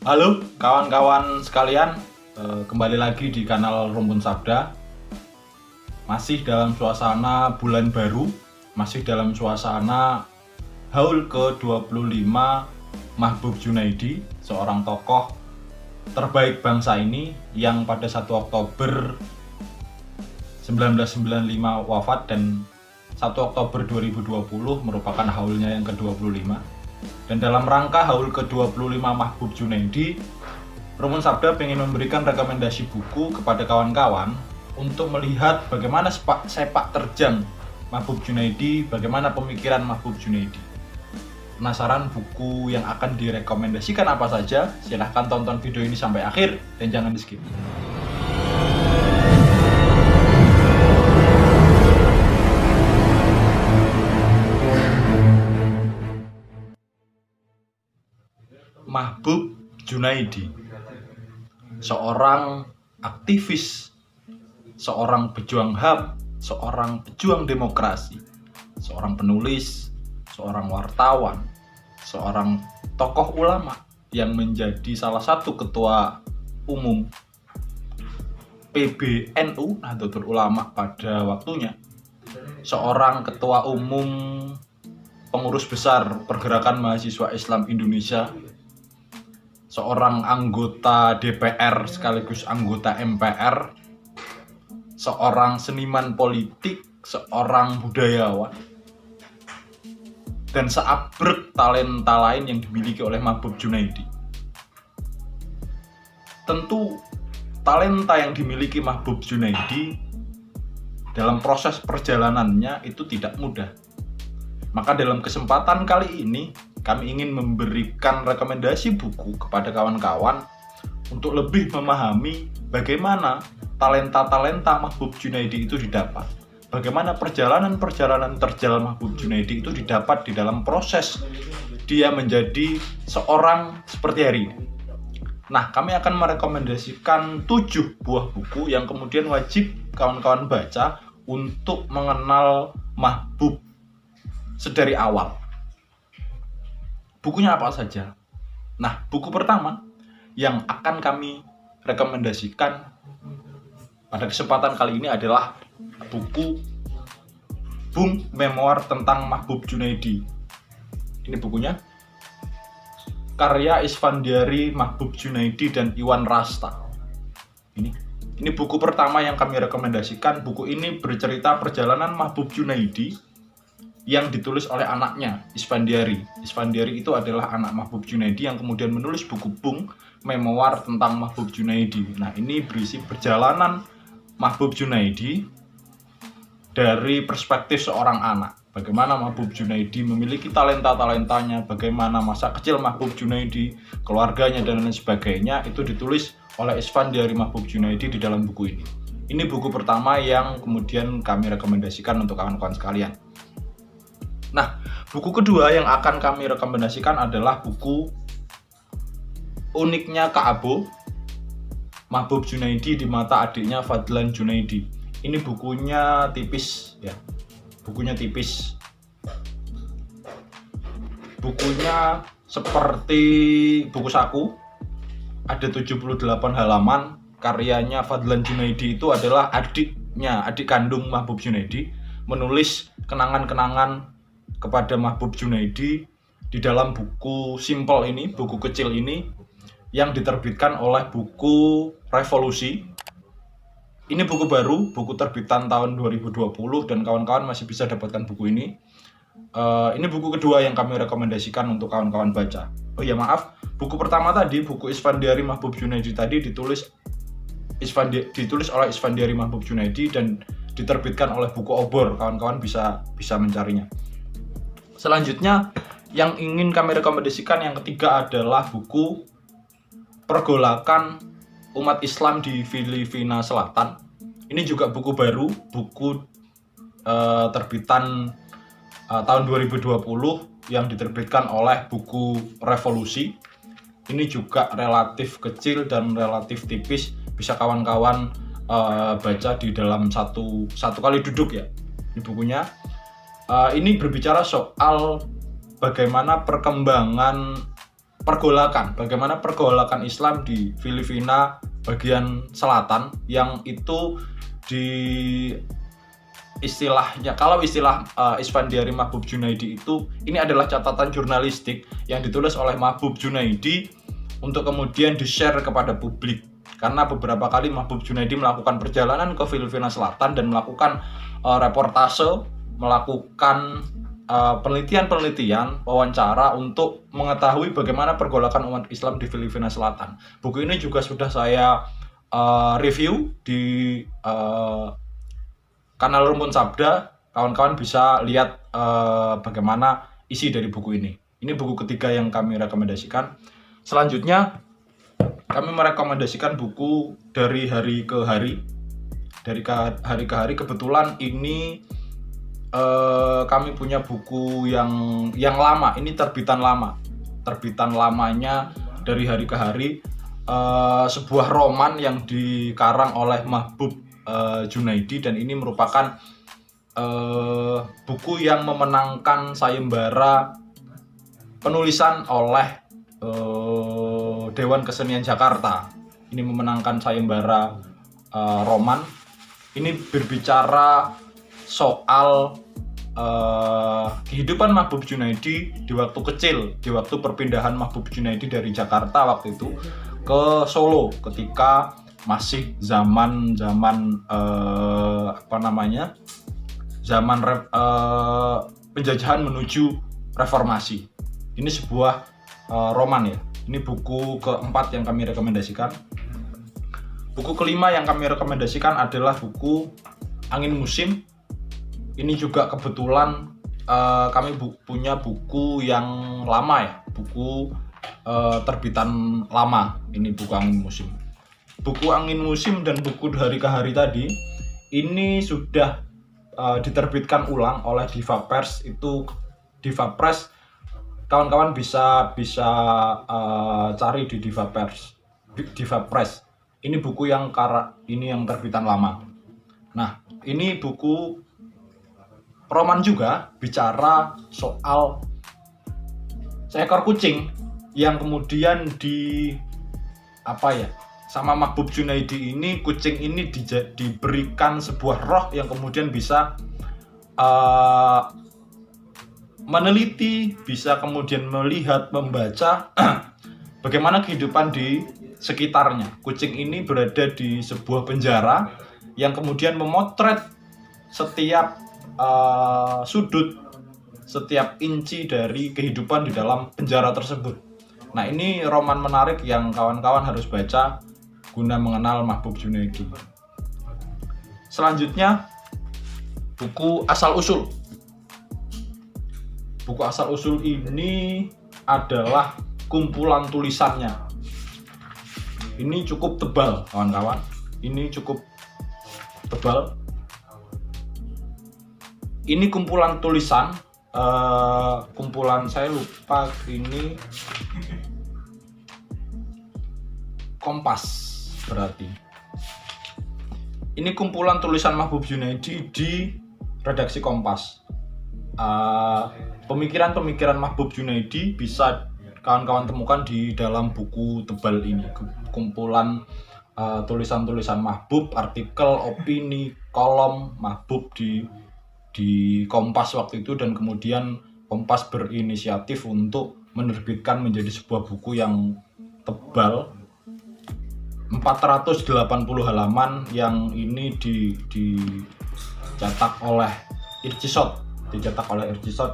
Halo kawan-kawan sekalian, kembali lagi di kanal Rumpun Sabda. Masih dalam suasana bulan baru, masih dalam suasana haul ke-25 Mahbub Junaidi, seorang tokoh terbaik bangsa ini yang pada 1 Oktober 1995 wafat dan 1 Oktober 2020 merupakan haulnya yang ke-25. Dan dalam rangka haul ke-25 Mahbub Junaidi, Rumpun Sabda ingin memberikan rekomendasi buku kepada kawan-kawan untuk melihat bagaimana sepak terjang Mahbub Junaidi, bagaimana pemikiran Mahbub Junaidi. Penasaran buku yang akan direkomendasikan apa saja? Silahkan tonton video ini sampai akhir dan jangan di skip. Mahbub Junaidi, seorang aktivis, seorang pejuang HAM, seorang pejuang demokrasi, seorang penulis, seorang wartawan, seorang tokoh ulama yang menjadi salah satu ketua umum PBNU Nahdlatul Ulama pada waktunya, seorang ketua umum pengurus besar Pergerakan Mahasiswa Islam Indonesia, seorang anggota DPR sekaligus anggota MPR, seorang seniman politik, seorang budayawan, dan seabrek talenta lain yang dimiliki oleh Mahbub Junaidi. Tentu talenta yang dimiliki Mahbub Junaidi dalam proses perjalanannya itu tidak mudah. Maka dalam kesempatan kali ini kami ingin memberikan rekomendasi buku kepada kawan-kawan untuk lebih memahami bagaimana talenta-talenta Mahbub Junaidi itu didapat. Bagaimana perjalanan-perjalanan terjal Mahbub Junaidi itu didapat di dalam proses dia menjadi seorang seperti hari ini. Nah, kami akan merekomendasikan 7 buah buku yang kemudian wajib kawan-kawan baca untuk mengenal Mahbub sedari awal. Bukunya apa saja? Nah, buku pertama yang akan kami rekomendasikan pada kesempatan kali ini adalah buku Bung Memoir tentang Mahbub Junaidi. Ini bukunya, karya Isfandiari, Mahbub Junaidi, dan Iwan Rasta. Ini buku pertama yang kami rekomendasikan. Buku ini bercerita perjalanan Mahbub Junaidi yang ditulis oleh anaknya, Isfandiari. Isfandiari itu adalah anak Mahbub Junaidi yang kemudian menulis buku Bung Memoir tentang Mahbub Junaidi. Nah, ini berisi perjalanan Mahbub Junaidi dari perspektif seorang anak. Bagaimana Mahbub Junaidi memiliki talenta-talentanya, bagaimana masa kecil Mahbub Junaidi, keluarganya, dan lain sebagainya, itu ditulis oleh Isfandiari Mahbub Junaidi di dalam buku ini. Ini buku pertama yang kemudian kami rekomendasikan untuk kawan-kawan sekalian. Nah, buku kedua yang akan kami rekomendasikan adalah buku Uniknya Kak Abo, Mahbub Junaidi di Mata Adiknya Fadlan Junaidi. Ini bukunya tipis ya. Bukunya tipis. Bukunya seperti buku saku. Ada 78 halaman. Karyanya Fadlan Junaidi itu adalah adiknya, adik kandung Mahbub Junaidi, menulis kenangan-kenangan kepada Mahbub Junaidi di dalam buku simple ini, buku kecil ini yang diterbitkan oleh buku Revolusi. Ini buku baru, buku terbitan tahun 2020 dan kawan-kawan masih bisa dapatkan buku ini. Ini buku kedua yang kami rekomendasikan untuk kawan-kawan baca. Oh ya maaf, buku pertama tadi, buku Isfandiari Mahbub Junaidi tadi ditulis oleh Isfandiari Mahbub Junaidi dan diterbitkan oleh buku Obor. Kawan-kawan bisa mencarinya. Selanjutnya yang ingin kami rekomendasikan yang ketiga adalah buku Pergolakan Umat Islam di Filipina Selatan. Ini juga buku baru, buku terbitan tahun 2020 yang diterbitkan oleh buku Revolusi. Ini juga relatif kecil dan relatif tipis, bisa kawan-kawan baca di dalam satu kali duduk ya. Ini bukunya. Ini berbicara soal bagaimana perkembangan bagaimana pergolakan Islam di Filipina bagian selatan, yang itu di istilahnya, kalau istilah Isfandiari Mahbub Junaidi itu, ini adalah catatan jurnalistik yang ditulis oleh Mahbub Junaidi untuk kemudian di-share kepada publik. Karena beberapa kali Mahbub Junaidi melakukan perjalanan ke Filipina Selatan dan melakukan reportase, melakukan penelitian, wawancara untuk mengetahui bagaimana pergolakan umat Islam di Filipina Selatan. Buku ini juga sudah saya review di kanal Rumpun Sabda. Kawan-kawan bisa lihat bagaimana isi dari buku ini. Ini buku ketiga yang kami rekomendasikan. Selanjutnya kami merekomendasikan buku dari hari ke hari. Dari hari ke hari, kebetulan ini kami punya buku yang lama. Ini terbitan lama. Terbitan lamanya dari hari ke hari, sebuah roman yang dikarang oleh Mahbub Junaidi, dan ini merupakan buku yang memenangkan sayembara penulisan oleh Dewan Kesenian Jakarta. Ini memenangkan sayembara roman. Ini berbicara soal kehidupan Mahbub Junaidi di waktu kecil, di waktu perpindahan Mahbub Junaidi dari Jakarta waktu itu ke Solo ketika masih zaman penjajahan menuju reformasi. Ini sebuah roman ya. Ini buku keempat yang kami rekomendasikan. Buku kelima yang kami rekomendasikan adalah buku Angin Musim. Ini juga kebetulan kami punya buku yang lama ya, buku terbitan lama. Ini buku Angin Musim. Buku Angin Musim dan buku Hari ke Hari tadi ini sudah diterbitkan ulang oleh Diva Press. Itu Diva Press, kawan-kawan bisa cari di Diva Press. Ini buku yang terbitan lama. Nah, ini buku roman juga, bicara soal seekor kucing yang kemudian sama Mahbub Junaidi ini. Kucing ini diberikan sebuah roh yang kemudian bisa meneliti, bisa kemudian melihat, membaca bagaimana kehidupan di sekitarnya. Kucing ini berada di sebuah penjara yang kemudian memotret setiap sudut, setiap inci dari kehidupan di dalam penjara tersebut. Nah, ini roman menarik yang kawan-kawan harus baca guna mengenal Mahbub Junaidi. Selanjutnya, buku Asal Usul. Buku Asal Usul ini adalah kumpulan tulisannya. Ini cukup tebal, kawan-kawan. Ini cukup tebal. Ini kumpulan tulisan, kumpulan, saya lupa, ini Kompas berarti. Ini kumpulan tulisan Mahbub Junaidi di redaksi Kompas. Pemikiran-pemikiran Mahbub Junaidi bisa kawan-kawan temukan di dalam buku tebal ini. Kumpulan tulisan-tulisan Mahbub, artikel, opini, kolom Mahbub di Kompas waktu itu, dan kemudian Kompas berinisiatif untuk menerbitkan menjadi sebuah buku yang tebal 480 halaman, yang ini dicetak oleh Ircisot,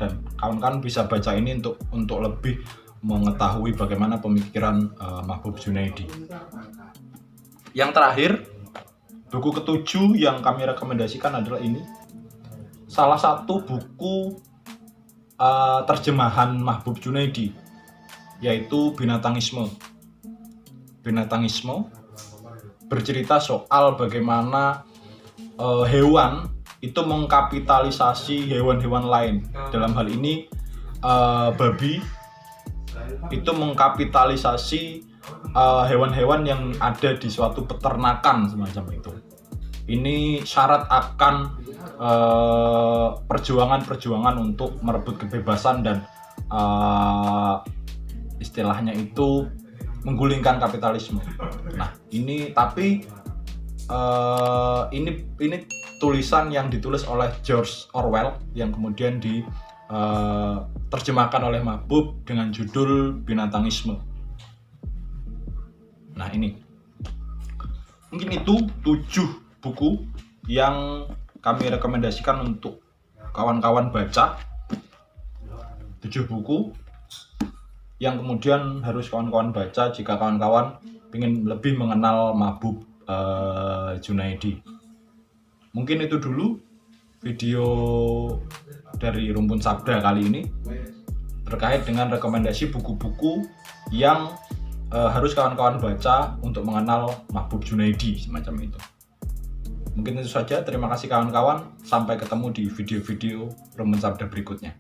dan kawan-kawan bisa baca ini untuk lebih mengetahui bagaimana pemikiran Mahbub Junaidi. Yang terakhir, buku ketujuh yang kami rekomendasikan adalah ini. Salah satu buku terjemahan Mahbub Junaidi, yaitu Binatangisme. Binatangisme bercerita soal bagaimana hewan itu mengkapitalisasi hewan-hewan lain. Dalam hal ini babi itu mengkapitalisasi hewan-hewan yang ada di suatu peternakan semacam itu. Ini syarat akan perjuangan-perjuangan untuk merebut kebebasan dan istilahnya itu menggulingkan kapitalisme. Nah, ini tapi ini tulisan yang ditulis oleh George Orwell yang kemudian terjemahkan oleh Mahbub dengan judul Binatangisme. Nah, ini mungkin itu 7 buku yang kami rekomendasikan untuk kawan-kawan baca. 7 buku yang kemudian harus kawan-kawan baca jika kawan-kawan ingin lebih mengenal Mahbub Junaidi. Mungkin itu dulu video dari Rumpun Sabda kali ini terkait dengan rekomendasi buku-buku yang harus kawan-kawan baca untuk mengenal Mahbub Junaidi, semacam itu. Mungkin itu saja. Terima kasih kawan-kawan. Sampai ketemu di video-video Rumpun Sabda berikutnya.